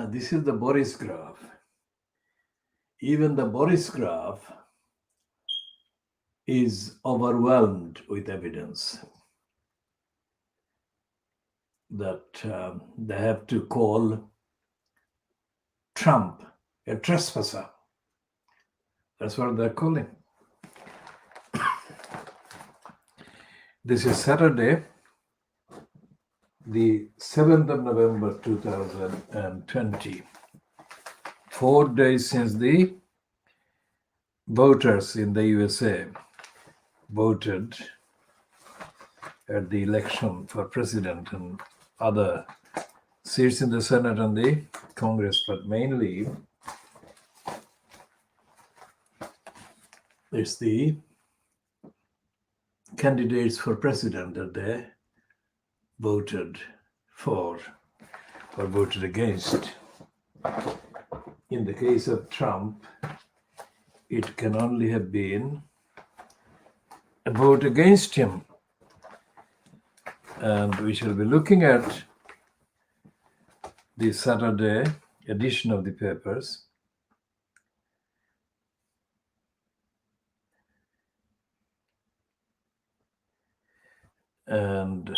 Now, this is the Boris graph. Even the Boris graph is overwhelmed with evidence that they have to call Trump a trespasser. That's what they're calling. This is Saturday, the 7th of November 2020. 4 days since the voters in the USA voted at the election for president and other seats in the Senate and the Congress, but mainly it's the candidates for president that they voted for or voted against. In the case of Trump, it can only have been a vote against him. And we shall be looking at the Saturday edition of the papers. And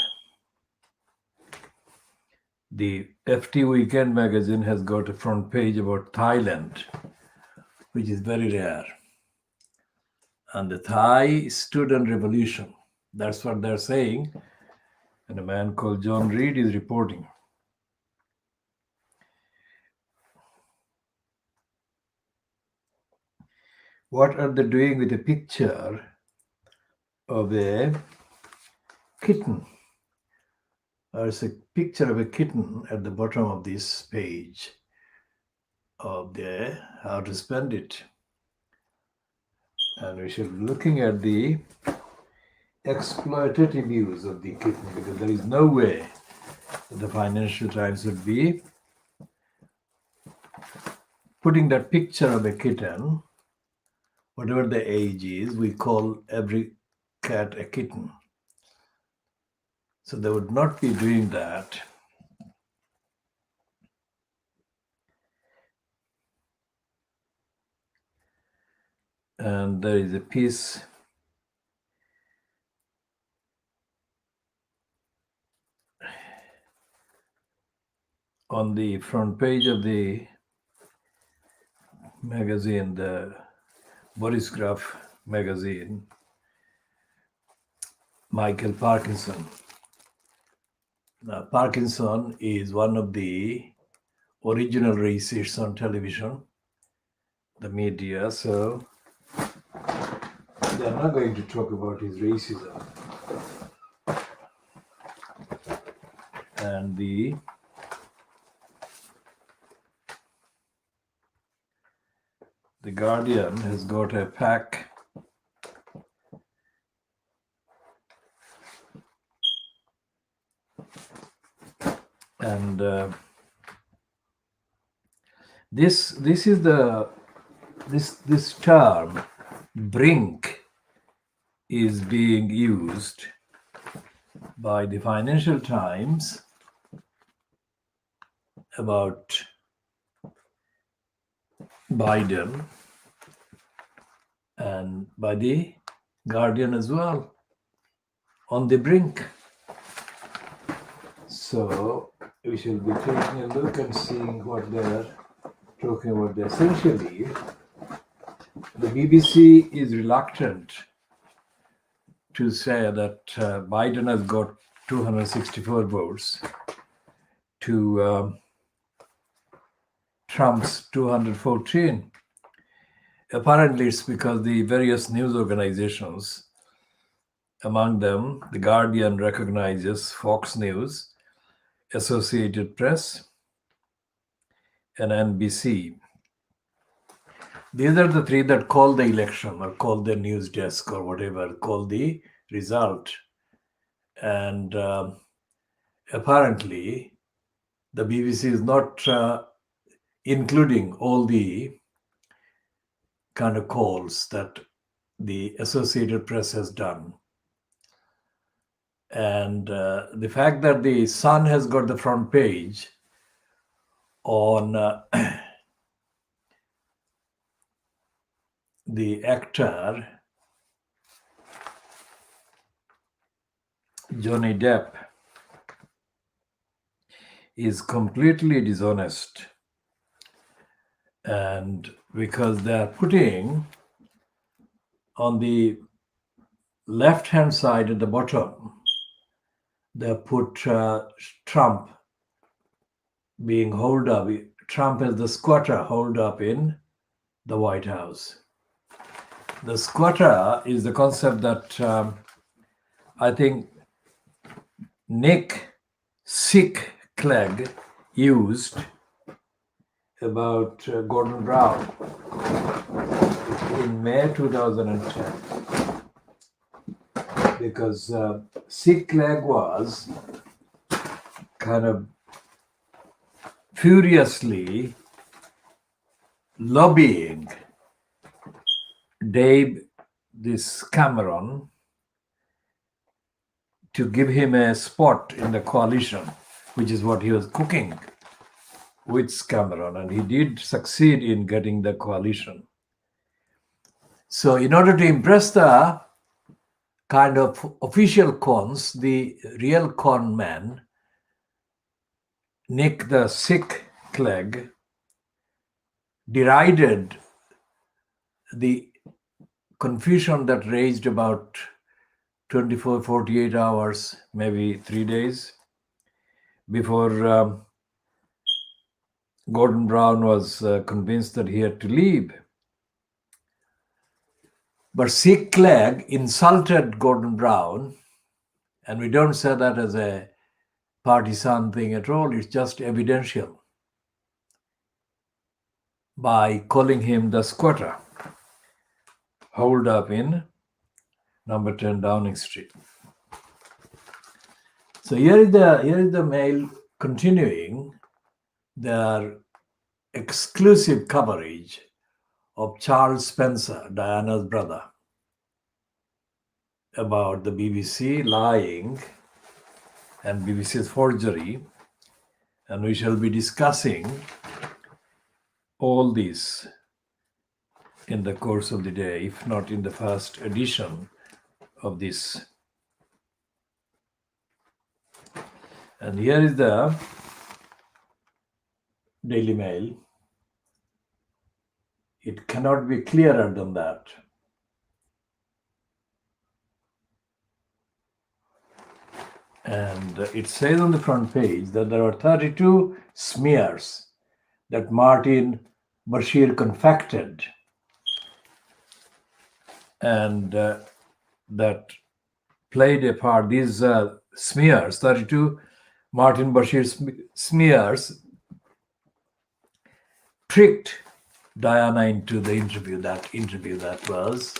the FT Weekend magazine has got a front page about Thailand, which is very rare. And the Thai student revolution, that's what they're saying. And a man called John Reed is reporting. What are they doing with a picture of a kitten? There's a picture of a kitten at the bottom of this page of the how to spend it. And we should be looking at the exploitative use of the kitten, because there is no way that the Financial Times would be putting that picture of a kitten, whatever the age is. We call every cat a kitten. So they would not be doing that. And there is a piece on the front page of the magazine, the Boris Graph magazine, Michael Parkinson. Now, Parkinson is one of the original racists on television, the media, so they're not going to talk about his racism. And the Guardian has got a pack and this is the this term brink is being used by the Financial Times about Biden and by the Guardian as well, on the brink. So we shall be taking a look and seeing what they're talking about. Essentially, the BBC is reluctant to say that Biden has got 264 votes to Trump's 214. Apparently, it's because the various news organizations, among them, The Guardian recognizes Fox News, Associated Press, and NBC. These are the three that call the election or call the news desk or whatever, call the result. And apparently, the BBC is not including all the kind of calls that the Associated Press has done. And the fact that the Sun has got the front page on the actor Johnny Depp is completely dishonest, and because they are putting on the left hand side at the bottom, they put Trump being holed up. Trump as the squatter holed up in the White House. The squatter is the concept that I think Nick Sick Clegg used about Gordon Brown in May 2010, because Sick Clegg was kind of furiously lobbying this Cameron to give him a spot in the coalition, which is what he was cooking with Cameron, and he did succeed in getting the coalition. So in order to impress the kind of official cons, the real con man, Nick the Sick Clegg, derided the confusion that raged about 24, 48 hours, maybe 3 days before Gordon Brown was convinced that he had to leave. But Sick Clegg insulted Gordon Brown, and we don't say that as a partisan thing at all, it's just evidential, by calling him the squatter, holed up in number 10 Downing Street. So here is the Mail continuing their exclusive coverage of Charles Spencer, Diana's brother, about the BBC lying and BBC's forgery, and we shall be discussing all this in the course of the day, if not in the first edition of this. And here is the Daily Mail. It cannot be clearer than that. And it says on the front page that there are 32 smears that Martin Bashir confected, and that played a part. These smears, 32 Martin Bashir smears, tricked Diana into the interview. That interview that was,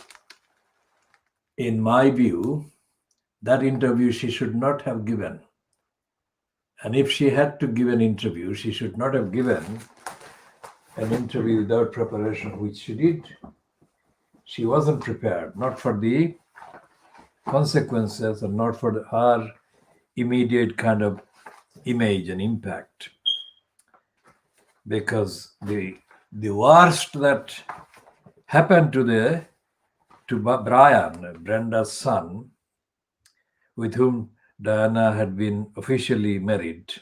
in my view, that interview she should not have given. And if she had to give an interview, she should not have given an interview without preparation, which she did. She wasn't prepared, not for the consequences and not for her immediate kind of image and impact. Because the worst that happened to Brian, Brenda's son, with whom Diana had been officially married,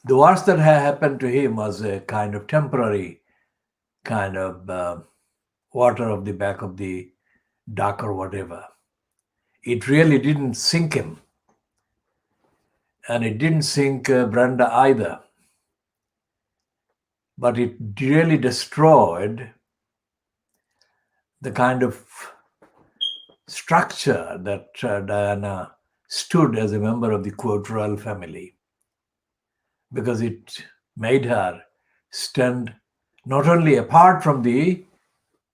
the worst that had happened to him was a kind of temporary kind of water of the back of the duck or whatever. It really didn't sink him. And it didn't sink Brenda either. But it really destroyed the kind of structure that Diana stood as a member of the quote royal family, because it made her stand not only apart from the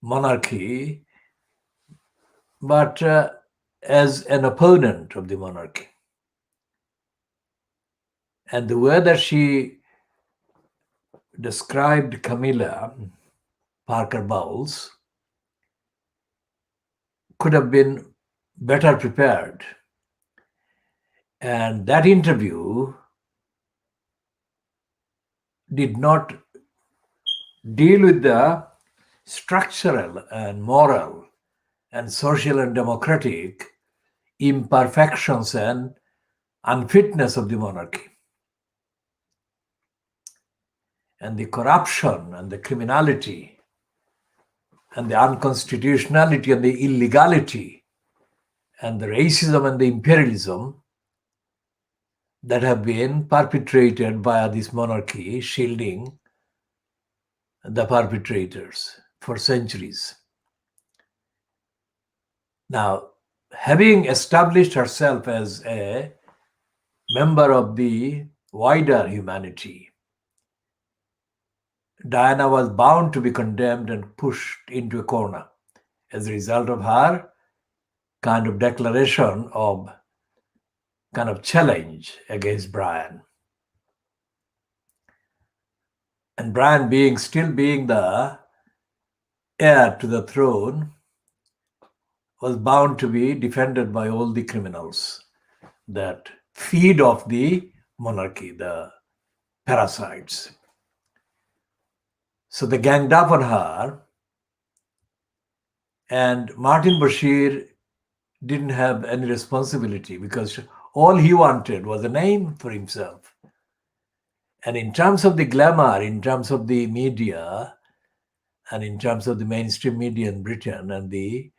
monarchy, but as an opponent of the monarchy. And the way that she described Camilla Parker Bowles could have been better prepared. And that interview did not deal with the structural and moral and social and democratic imperfections and unfitness of the monarchy, and the corruption and the criminality and the unconstitutionality and the illegality and the racism and the imperialism that have been perpetrated by this monarchy, shielding the perpetrators for centuries. Now, having established herself as a member of the wider humanity, Diana was bound to be condemned and pushed into a corner as a result of her kind of declaration of kind of challenge against Brian. And Brian still being the heir to the throne, was bound to be defended by all the criminals that feed off the monarchy, the parasites. So they ganged up on her, and Martin Bashir didn't have any responsibility because all he wanted was a name for himself. And in terms of the glamour, in terms of the media, and in terms of the mainstream media in Britain and the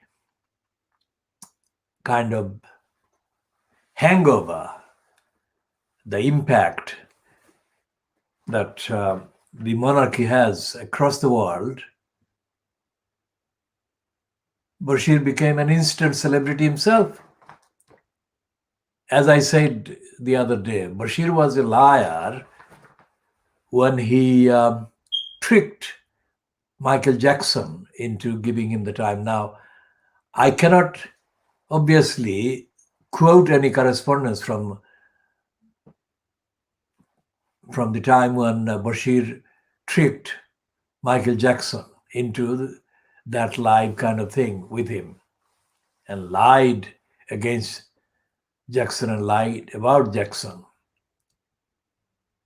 kind of hangover, the impact that the monarchy has across the world, Bashir became an instant celebrity himself. As I said the other day, Bashir was a liar when he tricked Michael Jackson into giving him the time. Now, I cannot obviously quote any correspondence from the time when Bashir tricked Michael Jackson into that live kind of thing with him and lied against Jackson and lied about Jackson.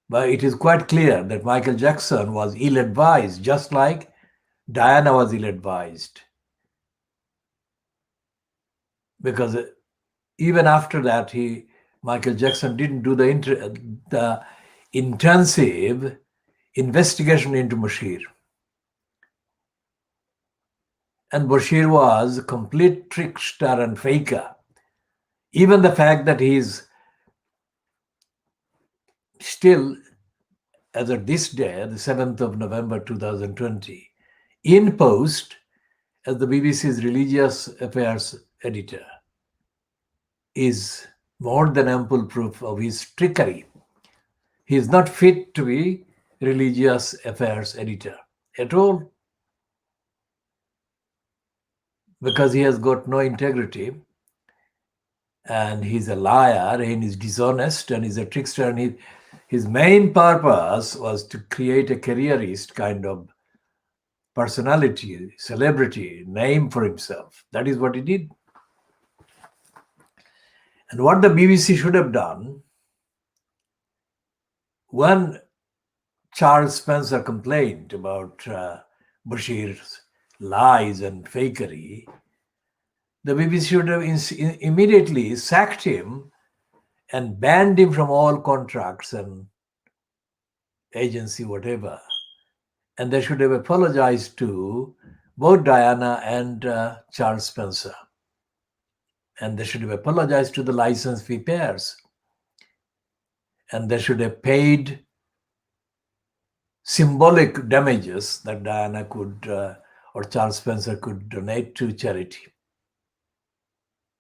But it is quite clear that Michael Jackson was ill-advised, just like Diana was ill-advised. Because even after that, Michael Jackson didn't do the intensive investigation into Bashir. And Bashir was a complete trickster and faker. Even the fact that he's still, as of this day, the 7th of November 2020, in post as the BBC's religious affairs editor is more than ample proof of his trickery. He is not fit to be religious affairs editor at all, because he has got no integrity, and he's a liar, and he's dishonest, and he's a trickster, and his main purpose was to create a careerist kind of personality, celebrity, name for himself. That is what he did. And what the BBC should have done, when Charles Spencer complained about Bashir's lies and fakery, the BBC should have immediately sacked him and banned him from all contracts and agency, whatever. And they should have apologized to both Diana and Charles Spencer. And they should have apologized to the license fee payers. And they should have paid symbolic damages that Diana could or Charles Spencer could donate to charity.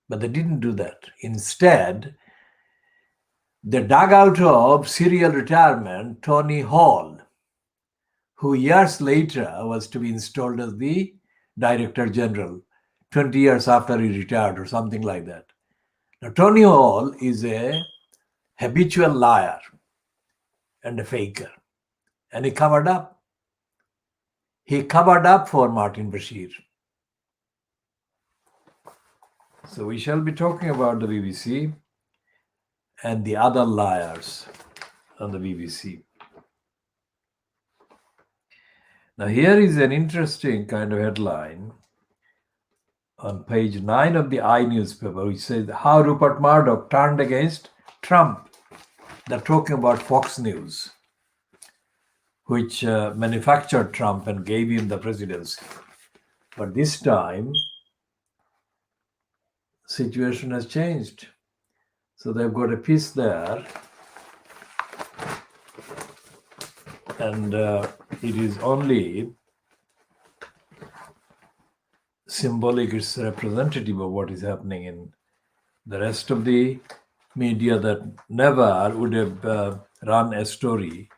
But they didn't do that. Instead, they dug out of serial retirement Tony Hall, who years later was to be installed as the Director General, 20 years after he retired or something like that. Now, Tony Hall is a habitual liar and a faker, and he covered up. He covered up for Martin Bashir. So we shall be talking about the BBC and the other liars on the BBC. Now, here is an interesting kind of headline on page 9 of the I newspaper, which says how Rupert Murdoch turned against Trump. They're talking about Fox News, which manufactured Trump and gave him the presidency. But this time, situation has changed. So they've got a piece there, and it is only symbolic, it's representative of what is happening in the rest of the media that never would have run a story,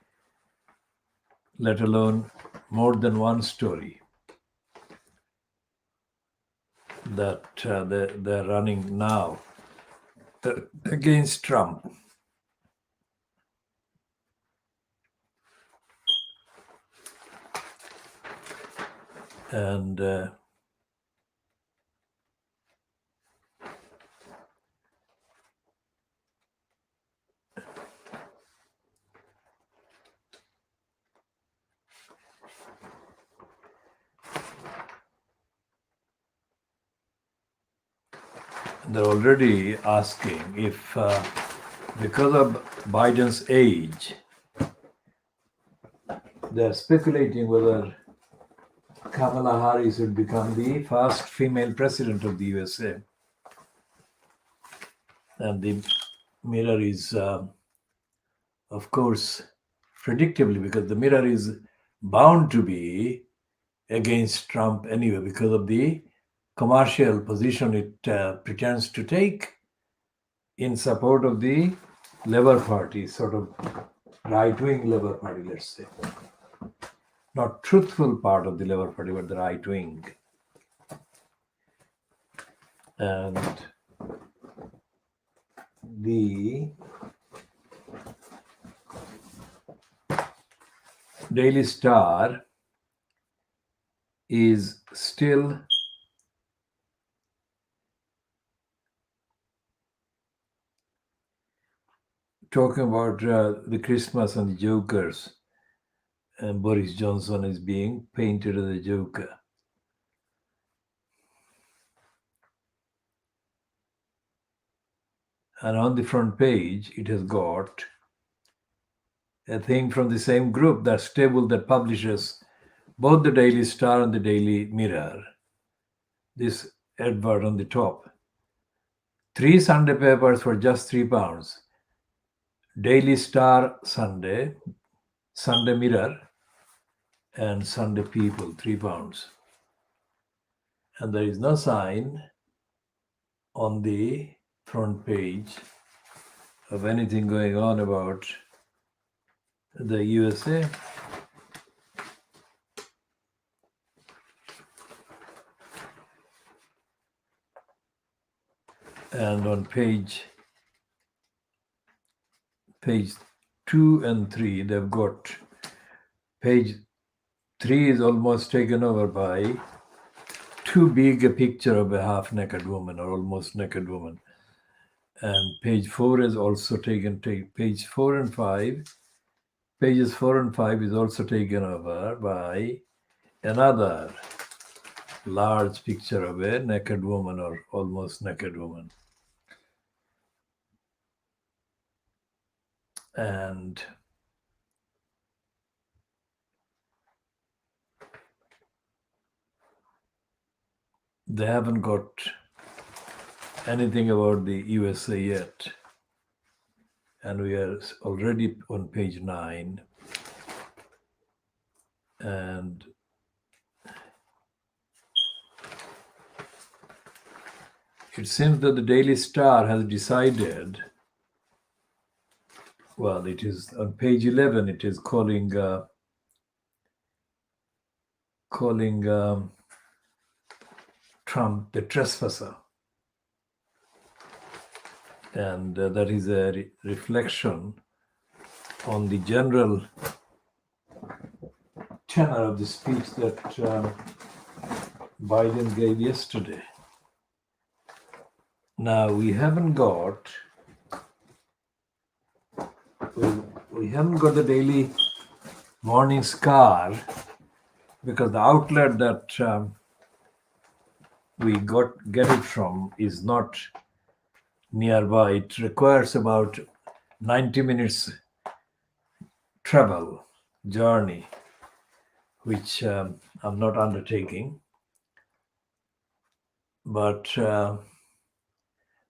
let alone more than one story, that they're running now against Trump. And they're already asking if, because of Biden's age, they're speculating whether Kamala Harris would become the first female president of the USA. And the mirror is, of course, predictably, because the mirror is bound to be against Trump anyway, because of the commercial position it pretends to take in support of the Labour Party, sort of right-wing Labour Party, let's say. Not truthful part of the Labour Party, but the right-wing. And the Daily Star is still talking about the Christmas and the Jokers, and Boris Johnson is being painted as a Joker. And on the front page, it has got a thing from the same group, that stable that publishes both the Daily Star and the Daily Mirror. This advert on the top. 3 Sunday papers for just £3. Daily Star Sunday, Sunday Mirror, and Sunday People, £3. And there is no sign on the front page of anything going on about the USA. And on page 2 and 3, they've got page 3 is almost taken over by too big a picture of a half-naked woman or almost naked woman. And page 4 is also taken, page 4 and 5, pages 4 and 5 is also taken over by another large picture of a naked woman or almost naked woman. And they haven't got anything about the USA yet. And we are already on page 9. And it seems that the Daily Star has decided, well, it is on page 11, it is calling Trump the trespasser. And that is a reflection on the general tenor of the speech that Biden gave yesterday. Now, we haven't got the Daily Morning Star because the outlet that we get it from is not nearby. It requires about 90 minutes travel journey, which I'm not undertaking. But the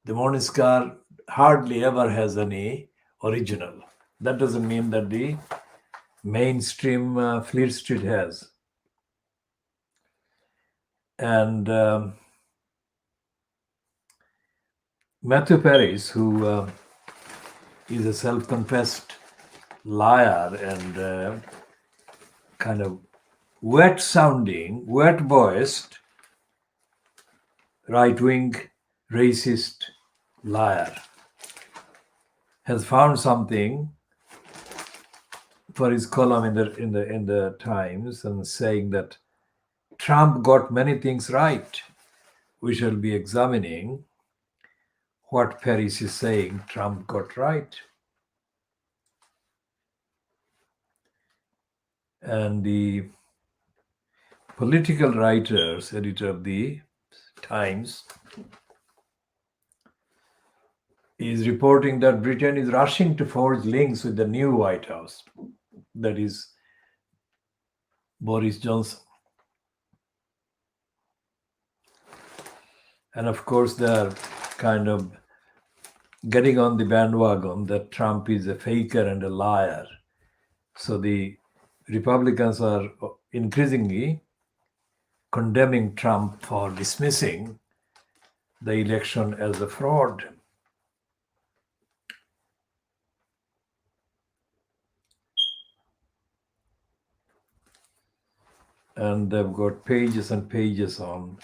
Morning Star hardly ever has any original. That doesn't mean that the mainstream Fleet Street has. And Matthew Paris, who is a self-confessed liar and kind of wet-sounding, wet-voiced, right-wing, racist liar, has found something for his column in the Times, and saying that Trump got many things right. We shall be examining what Paris is saying Trump got right. And the political writers, editor of the Times, is reporting that Britain is rushing to forge links with the new White House, that is Boris Johnson. And of course, they're kind of getting on the bandwagon that Trump is a faker and a liar. So the Republicans are increasingly condemning Trump for dismissing the election as a fraud. And they've got pages and pages on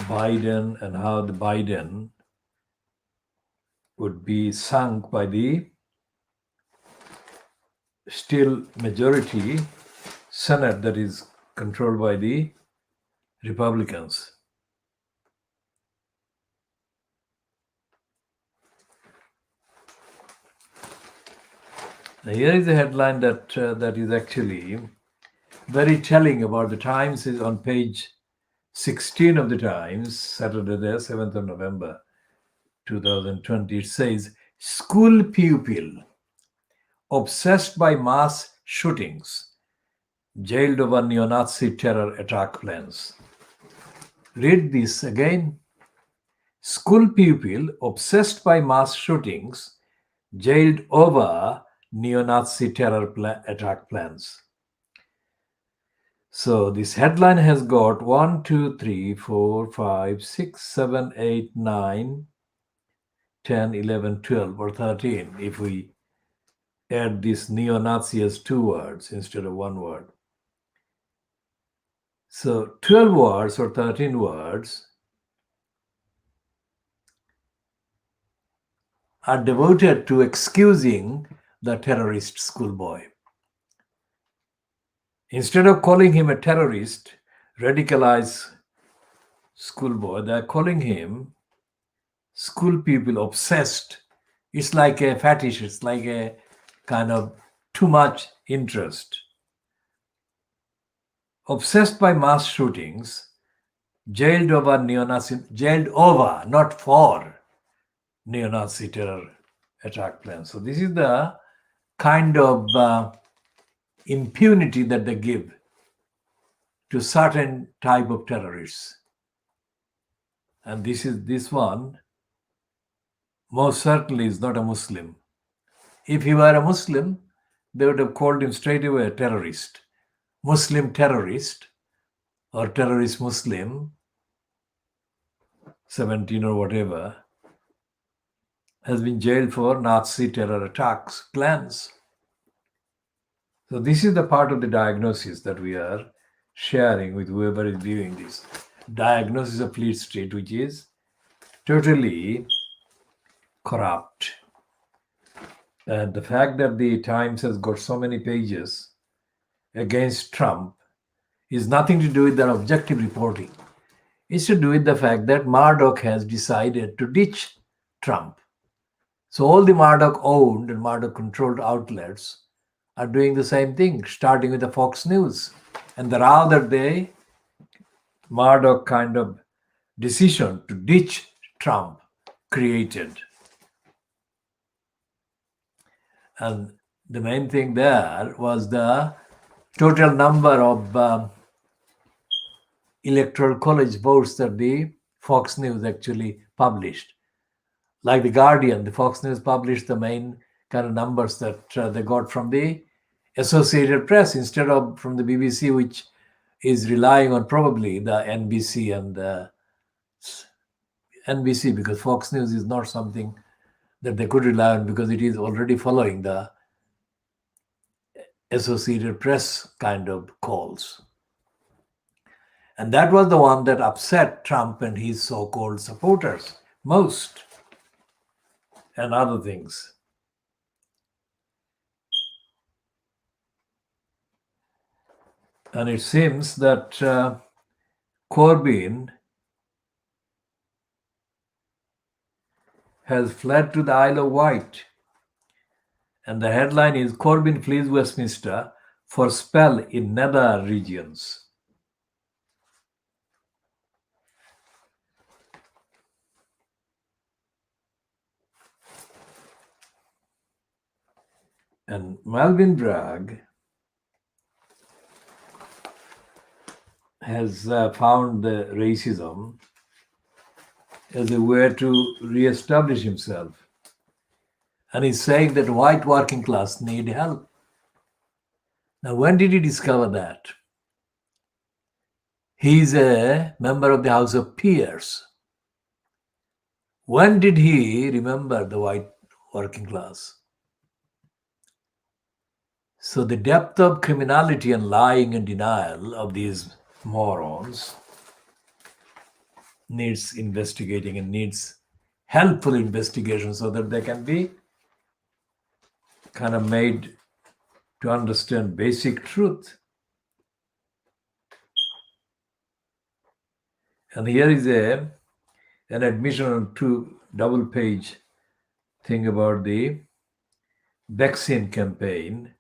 Biden and how the Biden would be sunk by the still majority Senate that is controlled by the Republicans. Now here is a headline that is actually very telling about the Times. Is on page 16 of the Times, Saturday, the 7th of November, 2020. It says, school pupil obsessed by mass shootings, jailed over neo-Nazi terror attack plans. Read this again. School pupil obsessed by mass shootings, jailed over neo-Nazi terror attack plans. So this headline has got 1, 2, 3, 4, 5, 6, 7, 8, 9, 10, 11, 12, or 13, if we add this neo-Nazi as 2 words instead of 1 word. So 12 words or 13 words are devoted to excusing the terrorist schoolboy. Instead of calling him a terrorist, radicalized schoolboy, they're calling him school pupil obsessed. It's like a fetish, it's like a kind of too much interest. Obsessed by mass shootings, jailed over neo-Nazi, jailed over, not for neo-Nazi terror attack plans. So this is the kind of impunity that they give to certain type of terrorists. And this one most certainly is not a Muslim. If he were a Muslim, they would have called him straight away a terrorist. Muslim terrorist or terrorist Muslim, 17 or whatever, has been jailed for Nazi terror attacks plans. So this is the part of the diagnosis that we are sharing with whoever is viewing this. Diagnosis of Fleet Street, which is totally corrupt. And the fact that the Times has got so many pages against Trump is nothing to do with their objective reporting. It's to do with the fact that Murdoch has decided to ditch Trump. So all the Murdoch owned and Murdoch controlled outlets are doing the same thing, starting with the Fox News And the rather they Murdoch kind of decision to ditch Trump created. And the main thing there was the total number of electoral college votes that the Fox News actually published. Like the Guardian, the Fox News published the main kind of numbers that they got from the Associated Press instead of from the BBC, which is relying on probably the NBC and the NBC, because Fox News is not something that they could rely on because it is already following the Associated Press kind of calls. And that was the one that upset Trump and his so-called supporters most, and other things. And it seems that Corbyn has fled to the Isle of Wight. And the headline is Corbyn flees Westminster for spell in nether regions. And Melvin Bragg has found the racism as a way to re-establish himself. And he's saying that white working class need help. Now, when did he discover that? He's a member of the House of Peers. When did he remember the white working class? So the depth of criminality and lying and denial of these morons needs investigating and needs helpful investigation so that they can be kind of made to understand basic truth. And here is an admission on 2 double-page thing about the vaccine campaign,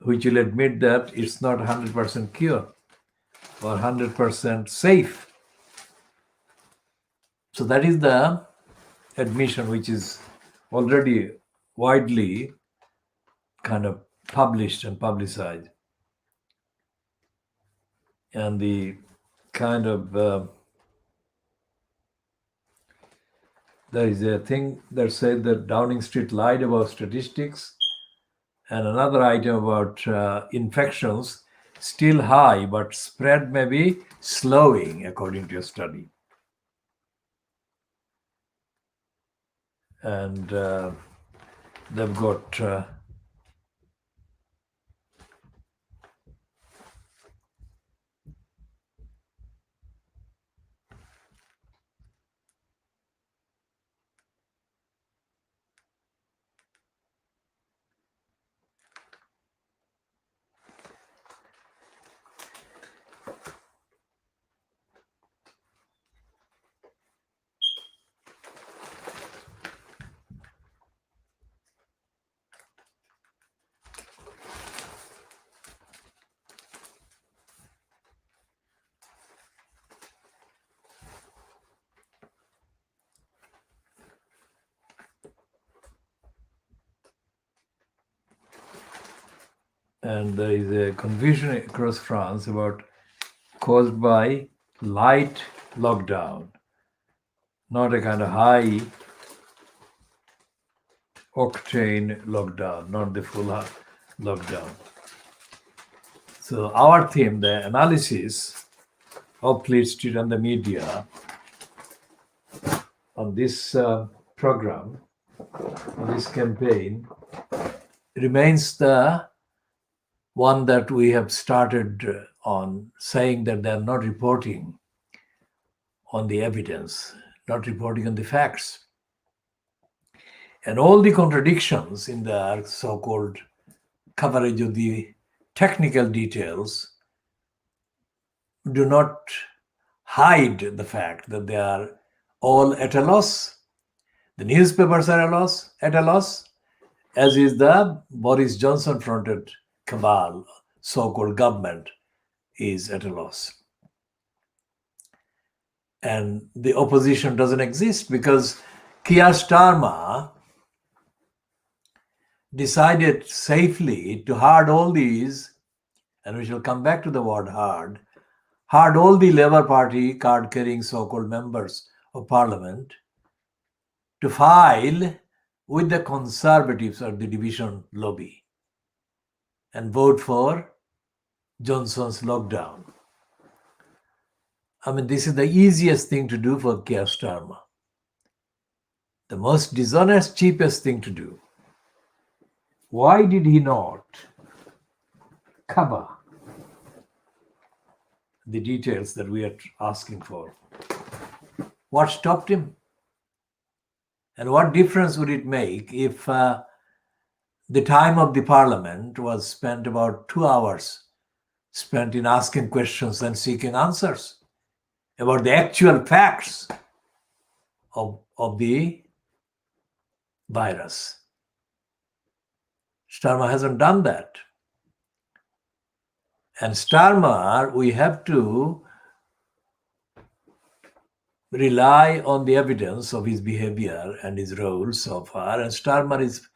which will admit that it's not 100% cure or 100% safe. So that is the admission which is already widely kind of published and publicized. And the kind of there is a thing that said that Downing Street lied about statistics, and another item about infections still high, but spread may be slowing according to a study. And they've got and there is a confusion across France about caused by light lockdown, not a kind of high octane lockdown, not the full lockdown. So our theme, the analysis of Fleet Street and the media on this program, on this campaign, remains the one that we have started on, saying that they're not reporting on the evidence, not reporting on the facts. And all the contradictions in their so-called coverage of the technical details do not hide the fact that they are all at a loss. The newspapers are at a loss, as is the Boris Johnson fronted cabal, so-called government, is at a loss. And the opposition doesn't exist because Keir Starmer decided safely to hard all these, and we shall come back to the word hard all the Labour Party card-carrying so-called members of Parliament to file with the Conservatives or the division lobby and vote for Johnson's lockdown. I mean, this is the easiest thing to do for Keir Starmer. The most dishonest, cheapest thing to do. Why did he not cover the details that we are asking for? What stopped him? And what difference would it make if the time of the parliament was spent about 2 hours spent in asking questions and seeking answers about the actual facts of the virus? Starmer hasn't done that. And Starmer, we have to rely on the evidence of his behavior and his role so far. And Starmer is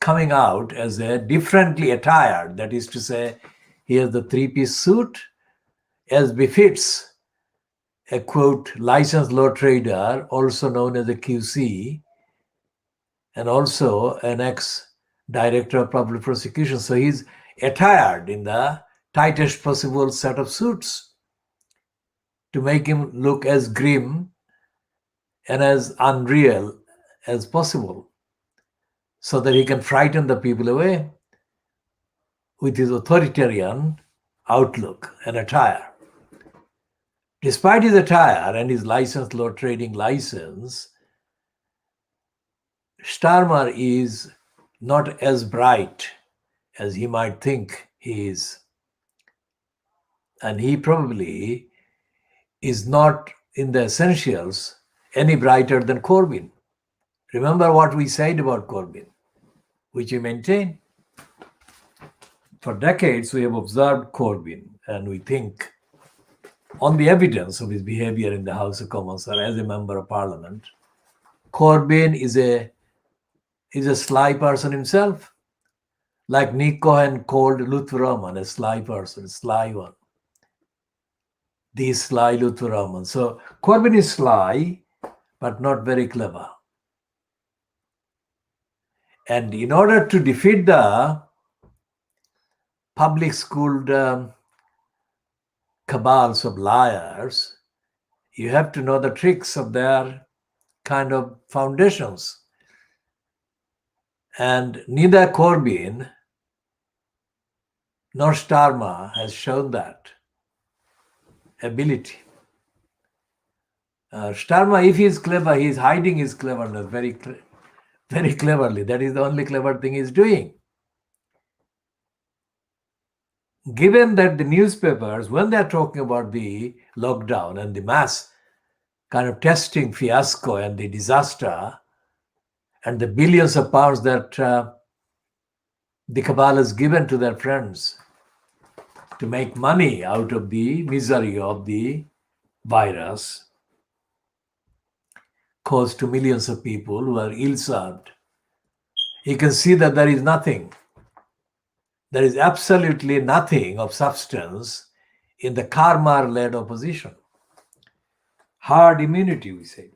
coming out as a differently attired, that is to say, he has the three-piece suit, as befits a, quote, licensed law trader, also known as a QC, and also an ex-director of public prosecution. So he's attired in the tightest possible set of suits to make him look as grim and as unreal as possible, so that he can frighten the people away with his authoritarian outlook and attire. Despite his attire and his licensed law trading license, Starmer is not as bright as he might think he is. And he probably is not, in the essentials, any brighter than Corbyn. Remember what we said about Corbyn, which we maintain. For decades, we have observed Corbyn, and we think, on the evidence of his behavior in the House of Commons or as a member of Parliament, Corbyn is a sly person himself, like Nick Cohen called Luther Rahman a sly person, sly one. The sly Luther Rahman. So Corbyn is sly, but not very clever. And in order to defeat the public-schooled cabals of liars, you have to know the tricks of their kind of foundations. And neither Corbyn nor Starmer has shown that ability. Starmer, if he is clever, he is hiding his cleverness very cleverly. That is the only clever thing he's doing. Given that the newspapers, when they're talking about the lockdown and the mass kind of testing fiasco and the disaster and the billions of pounds that the cabal has given to their friends to make money out of the misery of the virus caused to millions of people who are ill-served, you can see that there is nothing. There is absolutely nothing of substance in the Karmar-led opposition. Hard immunity, we said.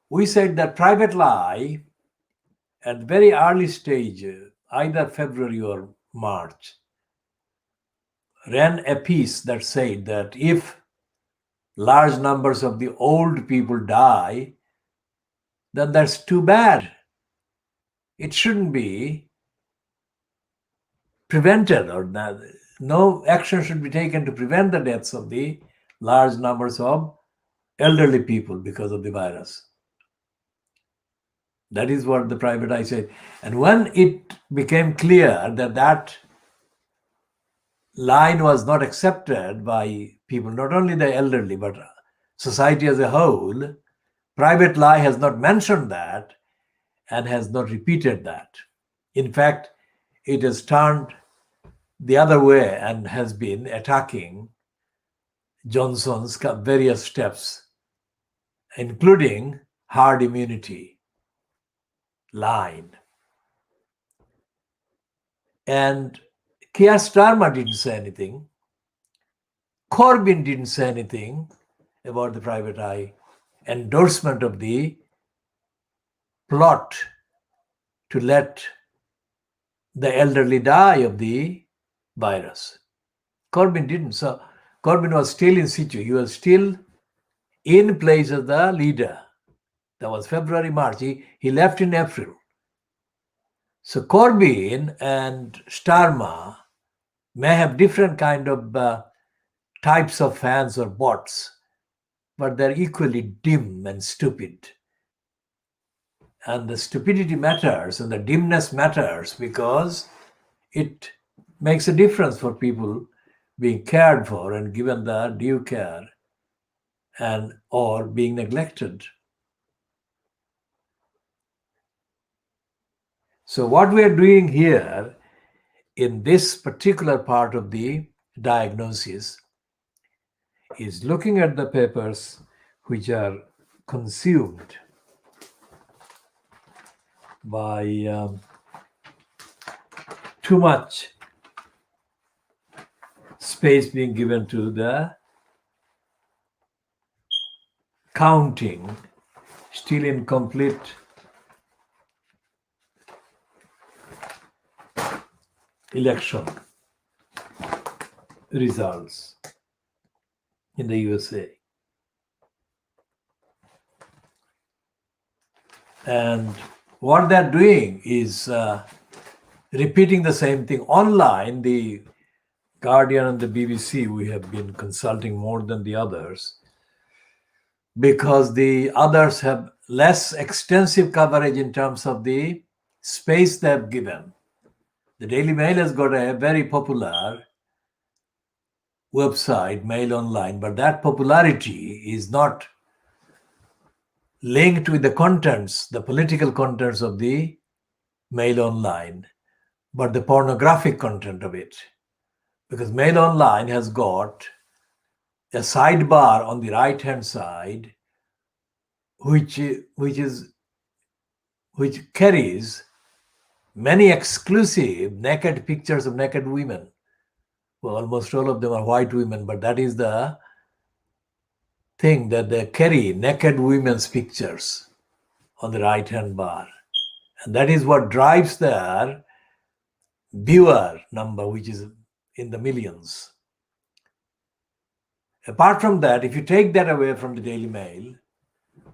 We said that Private Lie, at very early stage, either February or March, ran a piece that said that if large numbers of the old people die, then that's too bad. It shouldn't be prevented, or no action should be taken to prevent the deaths of the large numbers of elderly people because of the virus. That is what the Private Eye said. And when it became clear that that line was not accepted by people, not only the elderly, but society as a whole, Private Lie has not mentioned that and has not repeated that. In fact, it has turned the other way and has been attacking Johnson's various steps, including herd immunity line. And Keir Starmer didn't say anything. Corbyn didn't say anything about the private eye endorsement of the plot to let the elderly die of the virus. Corbyn didn't. So Corbyn was still in situ. He was still in place as the leader. That was February, March. He left in April. So Corbyn and Starmer may have different kind of types of fans or bots, but they're equally dim and stupid. And the stupidity matters and the dimness matters because it makes a difference for people being cared for and given the due care and or being neglected. So what we are doing here in this particular part of the diagnosis is looking at the papers which are consumed by too much space being given to the counting, still incomplete election results in the USA. And what they're doing is repeating the same thing. Online, the Guardian and the BBC, we have been consulting more than the others because the others have less extensive coverage in terms of the space they've given. The Daily Mail has got a very popular website, Mail Online, but that popularity is not linked with the contents, the political contents of the Mail Online, but the pornographic content of it. Because Mail Online has got a sidebar on the right-hand side, which carries many exclusive naked pictures of naked women. Well, almost all of them are white women, but that is the thing that they carry, naked women's pictures on the right-hand bar. And that is what drives their viewer number, which is in the millions. Apart from that, if you take that away from the Daily Mail,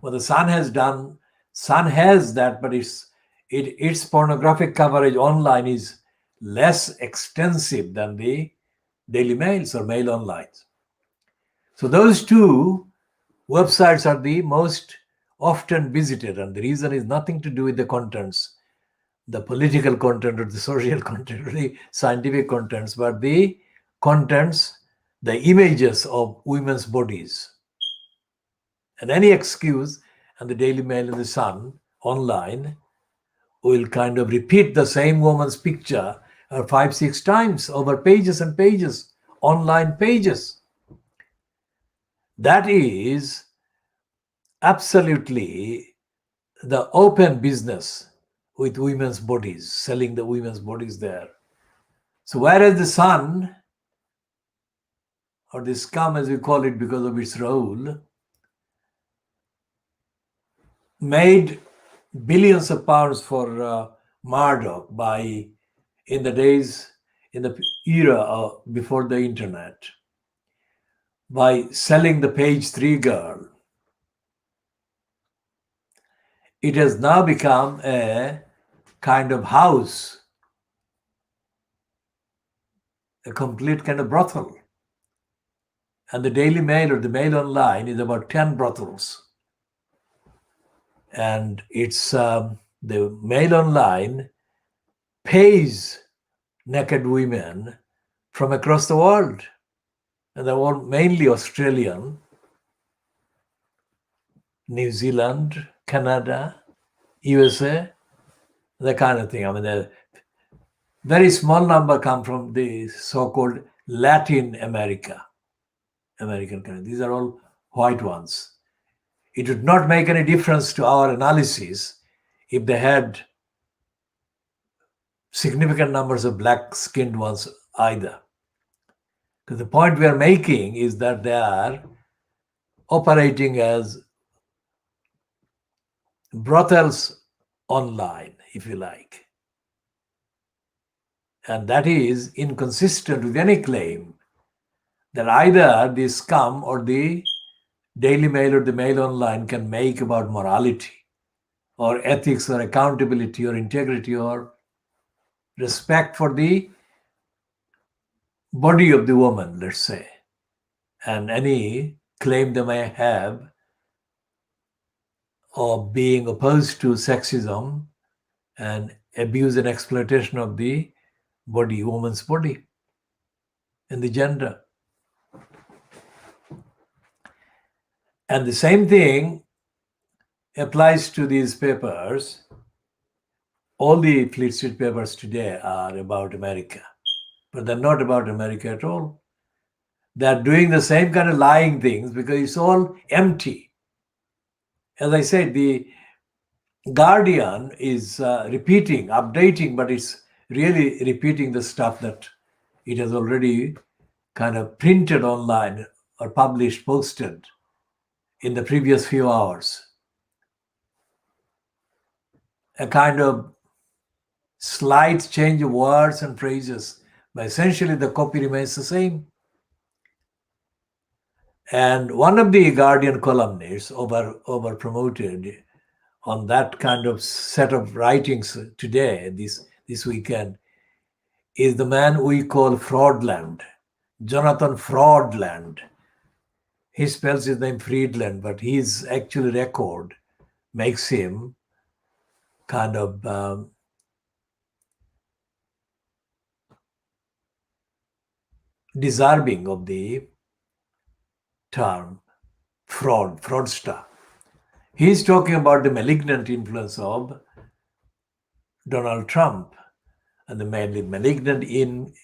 what the Sun has done, Sun has that, but its pornographic coverage online is less extensive than the Daily Mails or Mail Online. So those two websites are the most often visited, and the reason is nothing to do with the contents, the political content or the social content or the scientific contents, but the contents, the images of women's bodies. And any excuse, and the Daily Mail and the Sun online will kind of repeat the same woman's picture 5-6 times over pages and pages, online pages. That is absolutely the open business with women's bodies, selling the women's bodies there. So whereas the Sun, or the scum as we call it because of its role, made billions of pounds for Murdoch in the era before the internet, by selling the page 3 girl. It has now become a kind of house, a complete kind of brothel. And the Daily Mail or the Mail Online is about 10 brothels. And it's the Mail Online pays naked women from across the world. And they're all mainly Australian, New Zealand, Canada, USA, that kind of thing. I mean, Very small number come from the so-called Latin American countries. These are all white ones. It would not make any difference to our analysis if they had significant numbers of black-skinned ones either. Because the point we are making is that they are operating as brothels online, if you like. And that is inconsistent with any claim that either the scum or the Daily Mail or the Mail Online can make about morality or ethics or accountability or integrity or respect for the body of the woman, let's say, and any claim they may have of being opposed to sexism and abuse and exploitation of the body, woman's body, and the gender. And the same thing applies to these papers. All the Fleet Street papers today are about America, but they're not about America at all. They're doing the same kind of lying things because it's all empty. As I said, the Guardian is repeating, updating, but it's really repeating the stuff that it has already kind of printed online or published, posted in the previous few hours. A kind of slight change of words and phrases, but essentially the copy remains the same. And one of the Guardian columnists over promoted on that kind of set of writings today, this weekend, is the man we call Fraudland, Jonathan Fraudland. He spells his name Friedland, but his actual record makes him kind of deserving of the term fraudster. He's talking about the malignant influence of Donald Trump, and the mainly malignant in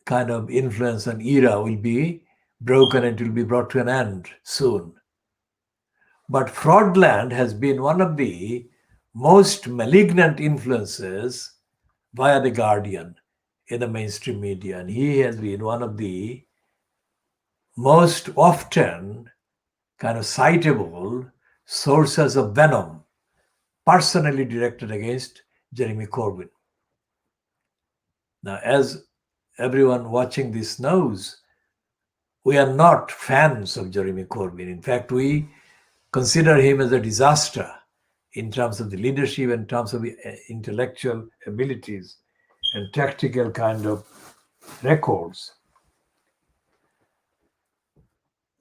kind of influence and era will be broken and it will be brought to an end soon. But Fraudland has been one of the most malignant influences via the Guardian in the mainstream media, and he has been one of the most often kind of citable sources of venom personally directed against Jeremy Corbyn. Now, as everyone watching this knows, we are not fans of Jeremy Corbyn. In fact, we consider him as a disaster in terms of the leadership, in terms of the intellectual abilities and tactical kind of records.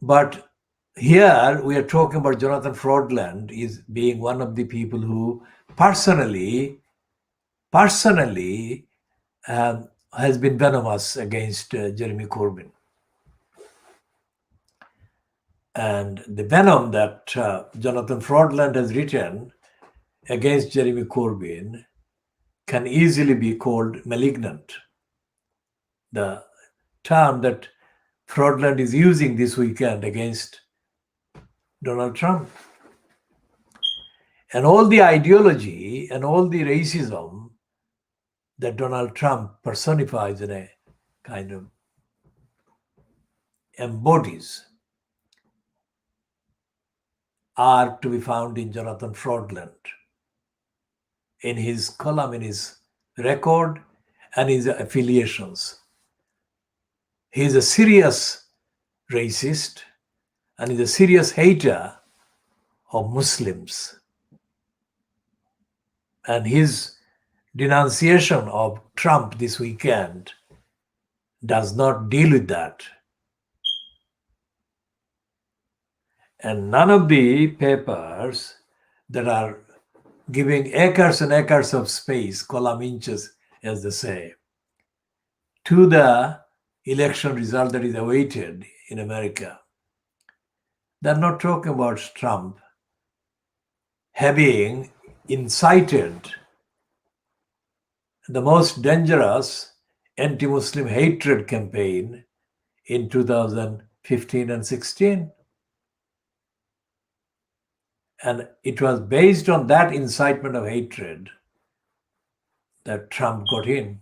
But here we are talking about Jonathan Fraudland is being one of the people who personally has been venomous against Jeremy Corbyn. And the venom that Jonathan Fraudland has written against Jeremy Corbyn can easily be called malignant. The term that Fraudland is using this weekend against Donald Trump. And all the ideology and all the racism that Donald Trump personifies in a kind of embodies are to be found in Jonathan Fraudland, in his column, in his record, and his affiliations. He is a serious racist and is a serious hater of Muslims. And his denunciation of Trump this weekend does not deal with that. And none of the papers that are giving acres and acres of space, column inches, as they say, to the election result that is awaited in America, they're not talking about Trump having incited the most dangerous anti-Muslim hatred campaign in 2015 and 16. And it was based on that incitement of hatred that Trump got in,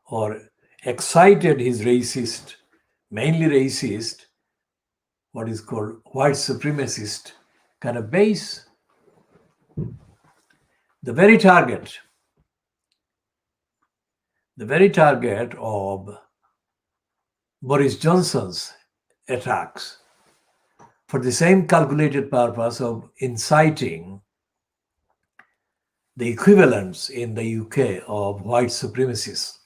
or excited his racist, mainly racist, what is called white supremacist kind of base. The very target of Boris Johnson's attacks for the same calculated purpose of inciting the equivalents in the UK of white supremacists.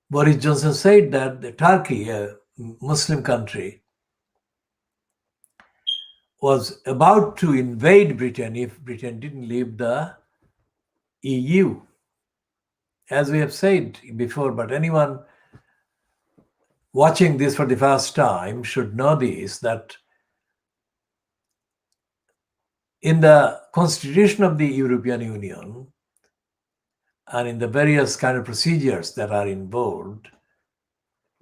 Boris Johnson said that the Turkey, a Muslim country, was about to invade Britain if Britain didn't leave the EU. As we have said before, but anyone watching this for the first time should know this, that in the constitution of the European Union and in the various kind of procedures that are involved,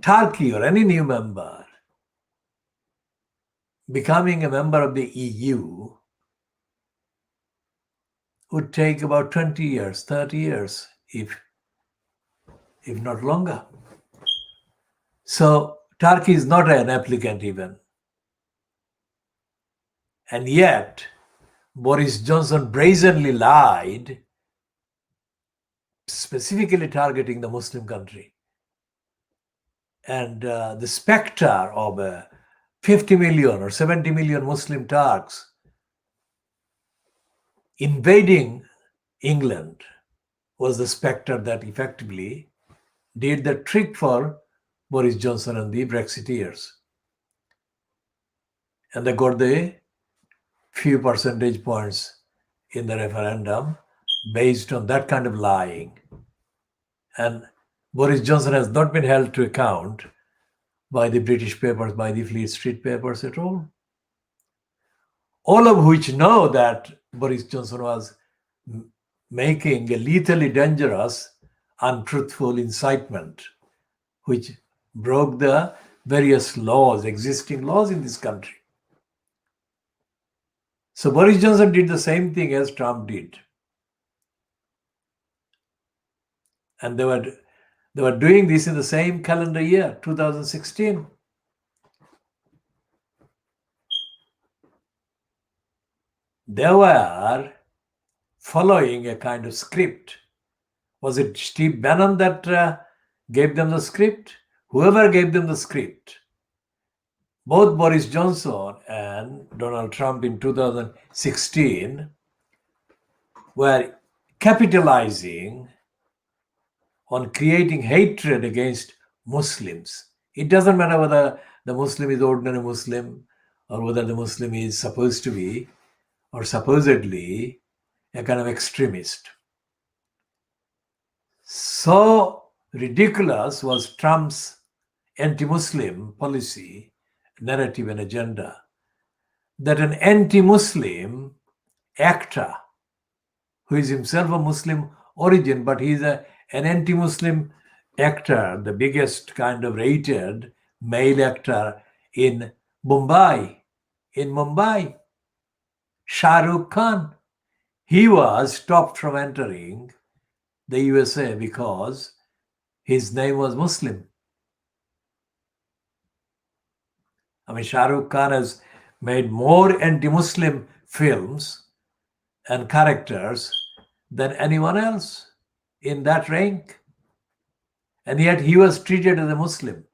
Turkey or any new member becoming a member of the EU would take about 20 years, 30 years, if not longer. So Turkey is not an applicant even. And yet, Boris Johnson brazenly lied, specifically targeting the Muslim country. And the specter of 50 million or 70 million Muslim Turks invading England was the specter that effectively did the trick for Boris Johnson and the Brexiteers. And they got the few percentage points in the referendum based on that kind of lying. And Boris Johnson has not been held to account by the British papers, by the Fleet Street papers at all. All of which know that Boris Johnson was making a lethally dangerous, untruthful incitement, which broke the various laws, existing laws in this country. So Boris Johnson did the same thing as Trump did. And they were doing this in the same calendar year, 2016. They were following a kind of script. Was it Steve Bannon that gave them the script? Whoever gave them the script, both Boris Johnson and Donald Trump in 2016 were capitalizing on creating hatred against Muslims. It doesn't matter whether the Muslim is ordinary Muslim or whether the Muslim is supposed to be or supposedly a kind of extremist. So ridiculous was Trump's anti-Muslim policy, narrative and agenda, that an anti-Muslim actor who is himself a Muslim origin, but he's an anti-Muslim actor, the biggest kind of rated male actor in Mumbai, Shah Rukh Khan, he was stopped from entering the USA because his name was Muslim. I mean, Shah Rukh Khan has made more anti-Muslim films and characters than anyone else in that rank. And yet he was treated as a Muslim.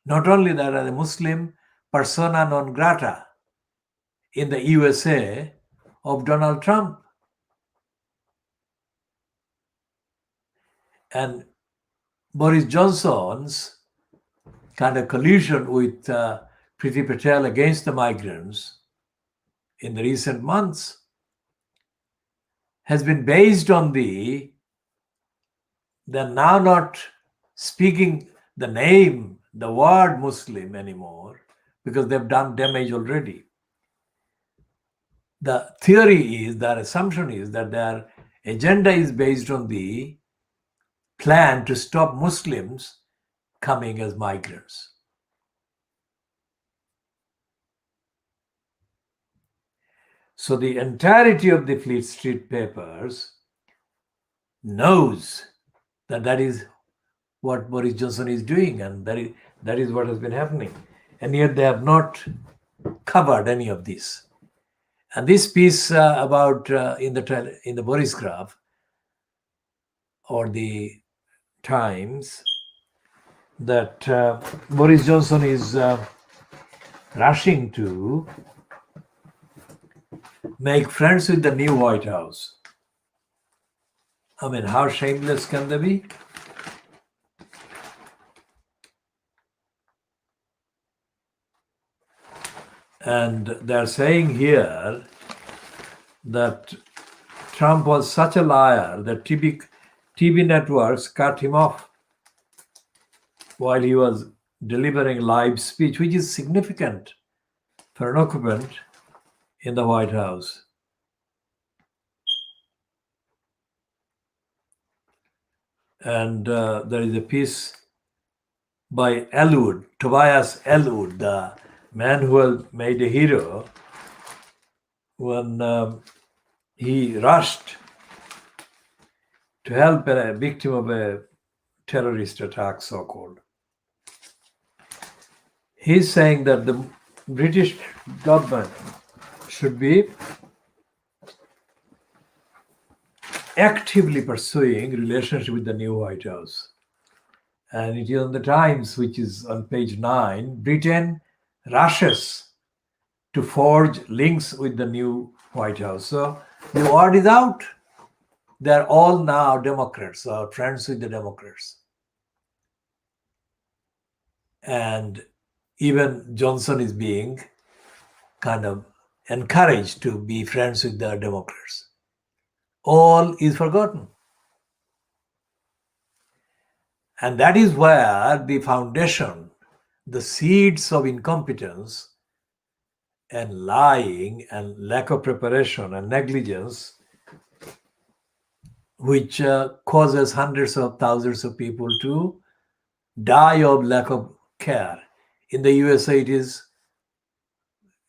Not only that, as a Muslim persona non grata in the USA of Donald Trump. And Boris Johnson's kind of collusion with Priti Patel against the migrants in the recent months has been based on they're now not speaking the name, the word Muslim anymore, because they've done damage already. The theory is, their assumption is that they are agenda is based on the plan to stop Muslims coming as migrants. So the entirety of the Fleet Street papers knows that that is what Boris Johnson is doing, and that is what has been happening. And yet they have not covered any of this. And this piece about in the Boris graph or the Times, that Boris Johnson is rushing to make friends with the new White House. I mean, how shameless can they be? And they're saying here that Trump was such a liar that TV networks cut him off while he was delivering live speech, which is significant for an occupant in the White House. And there is a piece by Elwood, Tobias Elwood, the man who was made a hero when he rushed to help a victim of a terrorist attack, so-called. He's saying that the British government should be actively pursuing relationship with the new White House. And it is on the Times, which is on page 9, Britain rushes to forge links with the new White House. So the word is out. They're all now Democrats, or friends with the Democrats. And even Johnson is being kind of encouraged to be friends with the Democrats. All is forgotten. And that is where the foundation, the seeds of incompetence and lying and lack of preparation and negligence, which causes hundreds of thousands of people to die of lack of care. In the USA,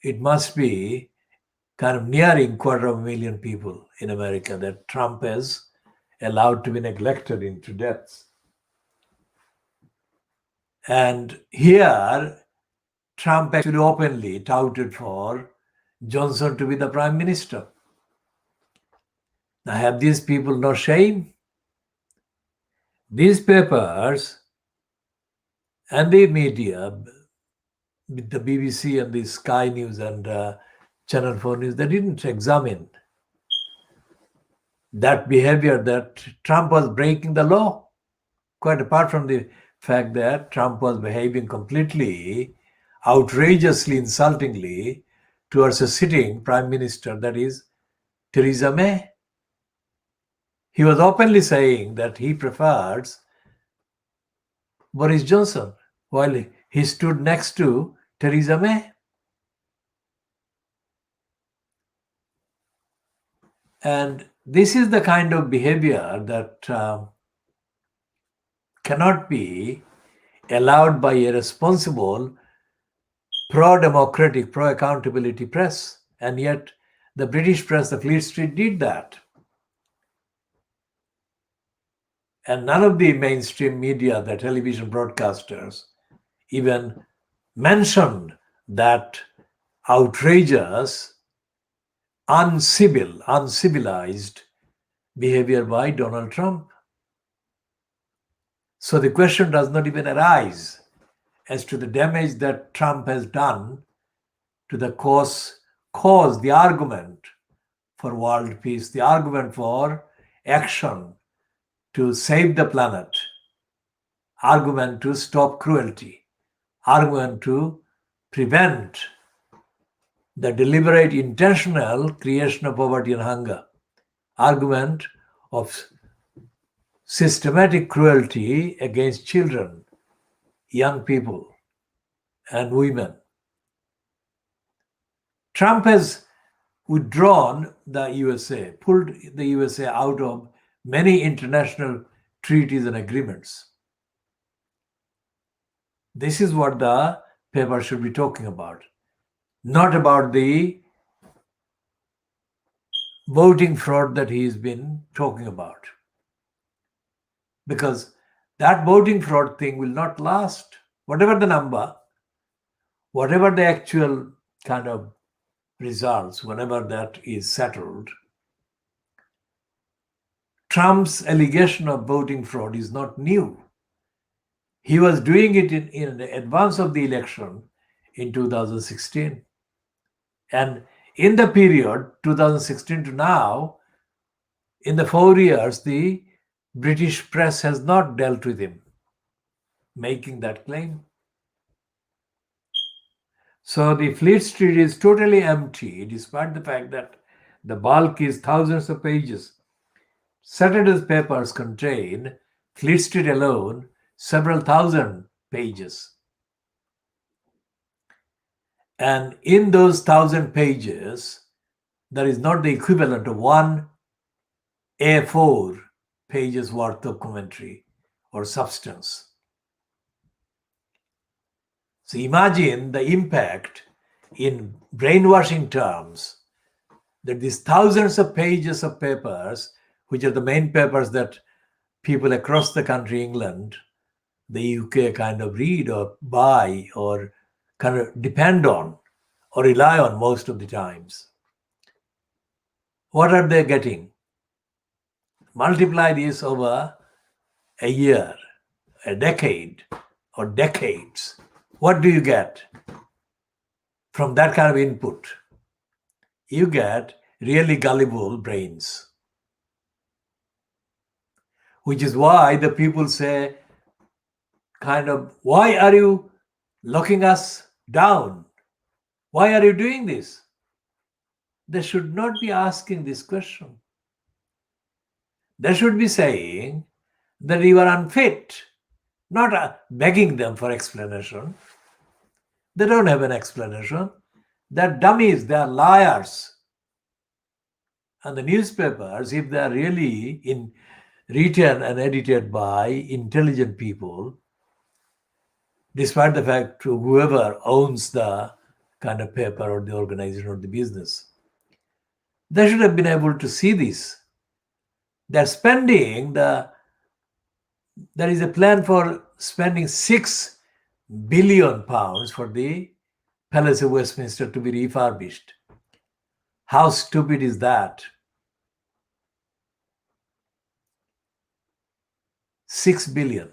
it must be kind of nearing 250,000 people in America that Trump has allowed to be neglected into deaths. And here, Trump actually openly touted for Johnson to be the prime minister. Now, have these people no shame? These papers and the media, with the BBC and the Sky News and Channel 4 News, they didn't examine that behavior, that Trump was breaking the law, quite apart from the fact that Trump was behaving completely outrageously, insultingly towards a sitting prime minister, that is Theresa May. He was openly saying that he prefers Boris Johnson while he stood next to Theresa May. And this is the kind of behavior that cannot be allowed by a responsible, pro-democratic, pro-accountability press. And yet the British press, the Fleet Street, did that. And none of the mainstream media, the television broadcasters, even mentioned that outrageous, uncivilized behavior by Donald Trump. So the question does not even arise as to the damage that Trump has done to the cause, the argument for world peace, the argument for action to save the planet, argument to stop cruelty, argument to prevent the deliberate, intentional creation of poverty and hunger, argument of systematic cruelty against children, young people, and women. Trump has withdrawn the USA, pulled the USA out of many international treaties and agreements. This is what the paper should be talking about, not about the voting fraud that he's been talking about. Because that voting fraud thing will not last. Whatever the number, whatever the actual kind of results, whenever that is settled, Trump's allegation of voting fraud is not new. He was doing it in advance of the election in 2016. And in the period 2016 to now, in the 4 years, the British press has not dealt with him making that claim. So the Fleet Street is totally empty, despite the fact that the bulk is thousands of pages. Saturday's papers contain, Fleet Street alone, several thousand pages. And in those 1,000 pages, there is not the equivalent of one A4 pages worth of commentary or substance. So imagine the impact in brainwashing terms that these thousands of pages of papers, which are the main papers that people across the country, England, the UK kind of read or buy or kind of depend on or rely on most of the times. What are they getting? Multiply this over a year, a decade, or decades. What do you get from that kind of input? You get really gullible brains. Which is why the people say, kind of, why are you locking us down? Why are you doing this? They should not be asking this question. They should be saying that you are unfit, not begging them for explanation. They don't have an explanation. They're dummies, they're liars. And the newspapers, if they're really written and edited by intelligent people, despite the fact whoever owns the kind of paper or the organization or the business, they should have been able to see this. They're spending there is a plan for spending £6 billion for the Palace of Westminster to be refurbished. How stupid is that? 6 billion.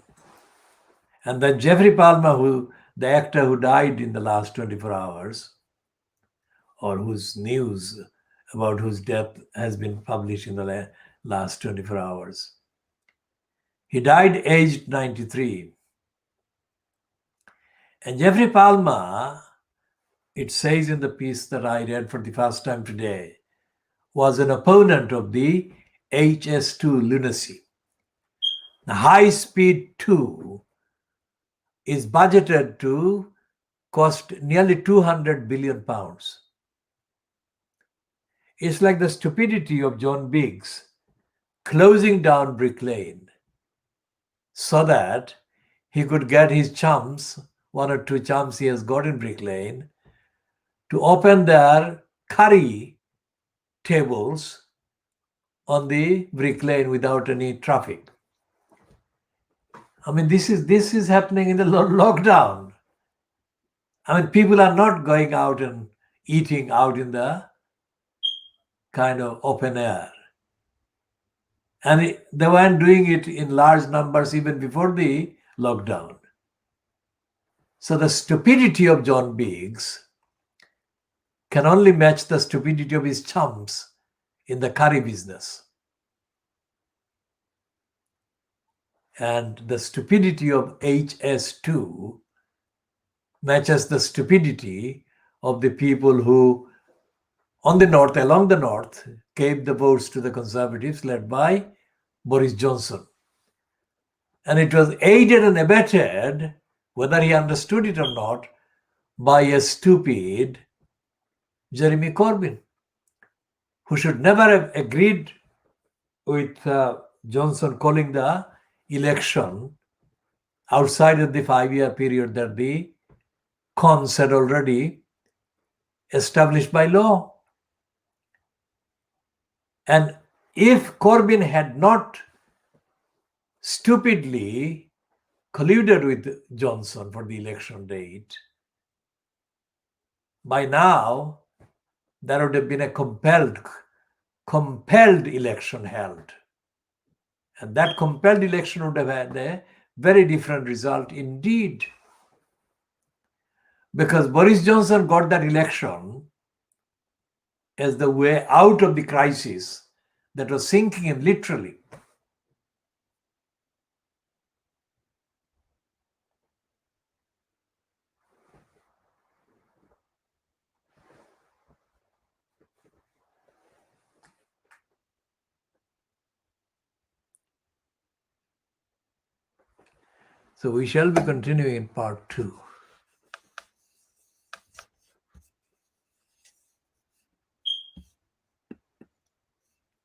And then Jeffrey Palmer, the actor who died in the last 24 hours, or whose news about whose death has been published in the last 24 hours. He died aged 93. And Jeffrey Palmer, it says in the piece that I read for the first time today, was an opponent of the HS2 lunacy. The high-speed 2 is budgeted to cost nearly £200 billion. It's like the stupidity of John Biggs closing down Brick Lane so that he could get his chums, one or two chums he has got in Brick Lane, to open their curry tables on the Brick Lane without any traffic. I mean, this is happening in the lockdown. I mean, people are not going out and eating out in the kind of open air. And they weren't doing it in large numbers even before the lockdown. So the stupidity of John Biggs can only match the stupidity of his chums in the curry business. And the stupidity of HS2 matches the stupidity of the people who, on the north, along the north, gave the votes to the Conservatives led by Boris Johnson. And it was aided and abetted, whether he understood it or not, by a stupid Jeremy Corbyn. who should never have agreed with Johnson calling the election outside of the 5-year period that the cons had already established by law. And if Corbyn had not stupidly colluded with Johnson for the election date, by now there would have been a compelled election held. And that compelled election would have had a very different result indeed. Because Boris Johnson got that election as the way out of the crisis that was sinking him literally. So we shall be continuing in part 2.